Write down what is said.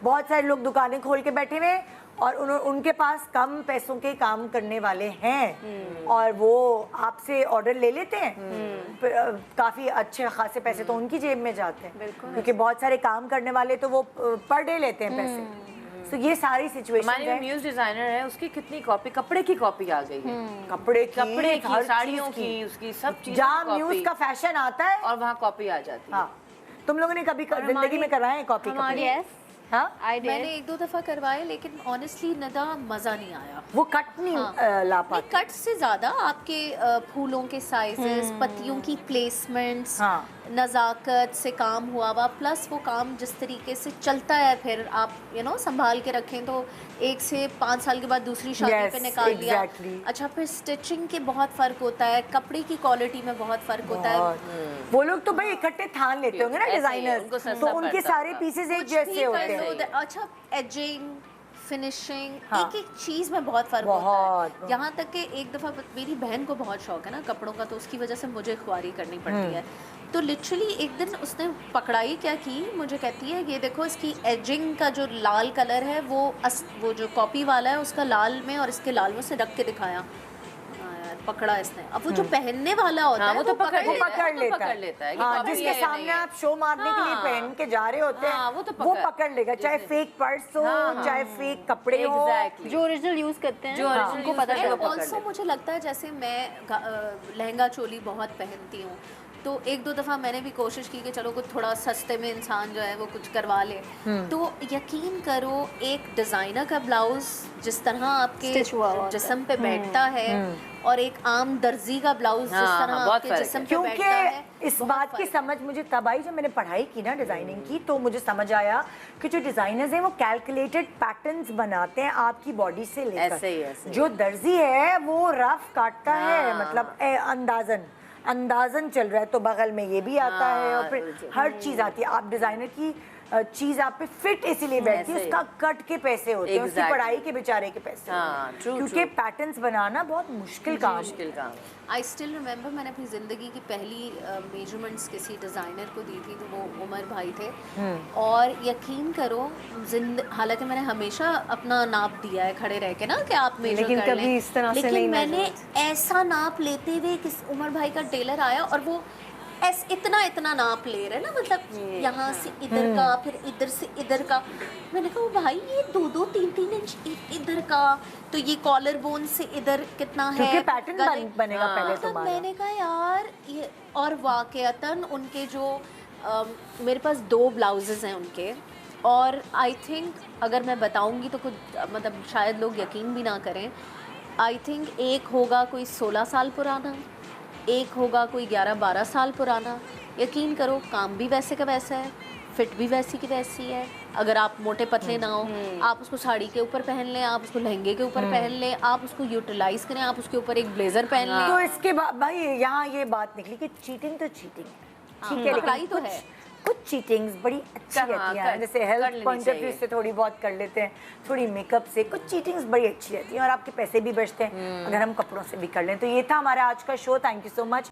बहुत सारे लोग दुकानें खोल के बैठे हुए हैं और उनके पास कम पैसों के काम करने वाले हैं और वो आपसे ऑर्डर ले लेते हैं। काफी अच्छे खासे पैसे तो उनकी जेब में जाते हैं, क्योंकि बहुत सारे काम करने वाले तो वो पर डे लेते हैं पैसे। तो ये सारी सिचुएशन है। हमारी म्यूज डिजाइनर है, उसकी कितनी कॉपी, कपड़े की कॉपी आ गई है, कपड़े की, साड़ियों की, उसकी सब चीज़ों जहाँ म्यूज का फैशन आता है और वहाँ कॉपी आ जाती है। हाँ, तुम लोगों ने कभी जिंदगी में करवाए हैं कॉपी? हाँ? मैंने 1-2 दफा करवाए, लेकिन ऑनेस्टली नदा मजा नहीं आया। वो कट नहीं ला पाते। कट से ज्यादा आपके फूलों के साइजेस, पत्तियों की प्लेसमेंट्स, नज़ाकत से काम हुआ हुआ, प्लस वो काम जिस तरीके से चलता है, फिर आप संभाल के रखें तो 1 से 5 साल के बाद दूसरी शादी पे निकाल लिया। अच्छा, फिर स्टिचिंग के बहुत फ़र्क होता है, कपड़े की क्वालिटी में बहुत फ़र्क होता है। वो लोग तो भाई इकट्ठे थान लेते होंगे ना डिजाइनर, तो उनके सारे पीसेस एक जैसे होते हैं। अच्छा, एजिंग, फिनिशिंग, एक चीज़ में बहुत फ़र्क होता है। यहाँ तक कि एक दफ़ा मेरी बहन को बहुत शौक है ना कपड़ों का, तो उसकी वजह से मुझे ख्वारी करनी पड़ती है। तो लिटरली एक दिन उसने पकड़ाई क्या की, मुझे कहती है ये देखो इसकी एजिंग का जो लाल कलर है वो जो कॉपी वाला है उसका लाल में और इसके लाल में उसने रख के दिखाया। पकड़ा इसने। अब वो जो पहनने वाला होता है वो तो पकड़ लेता है। हाँ, जिसके सामने आप शो मारने के लिए पहन के जा रहे होते हैं वो पकड़ लेगा, चाहे फेक पर्स हो, चाहे फेक कपड़े हो, जो ओरिजिनल यूज करते हैं, जो ओरिजिनल पता है। ऑल्सो मुझे लगता है जैसे मैं लहंगा चोली बहुत पहनती हूँ, तो 1-2 दफ़ा मैंने भी कोशिश की कि चलो कुछ थोड़ा सस्ते में इंसान जो है वो कुछ करवा ले। तो यकीन करो, एक डिज़ाइनर का ब्लाउज जिस तरह आपके जिस्म पे बैठता है और एक आम दर्जी का ब्लाउज जिस तरह आपके जिस्म पे बैठता है, इस बात की समझ मुझे तब आई जब मैंने पढ़ाई की ना डिजाइनिंग की, तो मुझे समझ आया कि जो डिजाइनर्स हैं वो कैलकुलेटेड पैटर्न्स बनाते हैं आपकी बॉडी से लेकर। जो दर्जी है वो रफ काटता है, मतलब अंदाजन चल रहा है तो बगल में ये भी आता है और फिर हर चीज आती है। आप डिजाइनर की चीज आप पे फिट इसीलिए बैठती है, उसका कट के पैसे होते हैं, उसकी पढ़ाई के बेचारे के पैसे, क्योंकि पैटर्न्स बनाना बहुत मुश्किल काम। आई स्टिल रिमेंबर, मैंने अपनी ज़िंदगी की पहली मेजरमेंट्स किसी डिज़ाइनर को दी थी, तो वो उमर भाई थे। और यकीन करो, हालांकि मैंने हमेशा अपना नाप दिया है खड़े रह के ना कि आप मेजर कर लें, इस तरह से लेकिन मैंने ऐसा नाप लेते हुए किस उमर भाई का टेलर आया और वो इतना नाप ले रहे ना, मतलब यहाँ से इधर का, फिर इधर से इधर का। मैंने कहा भाई ये 2-2, 3-3 इंच इधर का, तो ये कॉलर बोन से इधर कितना है, क्योंकि पैटर्न बनेगा पहले तुम्हारा। मैंने कहा यार ये, और वाकयातन उनके जो मेरे पास 2 ब्लाउजेस हैं उनके, और आई थिंक अगर मैं बताऊंगी तो कुछ मतलब शायद लोग यकीन भी ना करें। आई थिंक एक होगा कोई 16 साल पुराना, एक होगा कोई 11-12 साल पुराना। यकीन करो, काम भी वैसे का वैसा है, फिट भी वैसी की वैसी है। अगर आप मोटे पतले ना हो, आप उसको साड़ी के ऊपर पहन लें, आप उसको लहंगे के ऊपर पहन लें, आप उसको यूटिलाइज करें, आप उसके ऊपर एक ब्लेजर पहन लें। तो इसके बाद भाई यहाँ ये बात निकली कि चीटिंग तो चीटिंग है, ठीक है, लेकिन तो है कुछ चीटिंग्स बड़ी अच्छी रहती हैं, जैसे हेल्थ पॉइंट ऑफ व्यू से थोड़ी बहुत कर लेते हैं, थोड़ी मेकअप से कुछ चीटिंग्स बड़ी अच्छी रहती हैं और आपके पैसे भी बचते हैं अगर हम कपड़ों से भी कर लें। तो ये था हमारा आज का show. Thank you so much.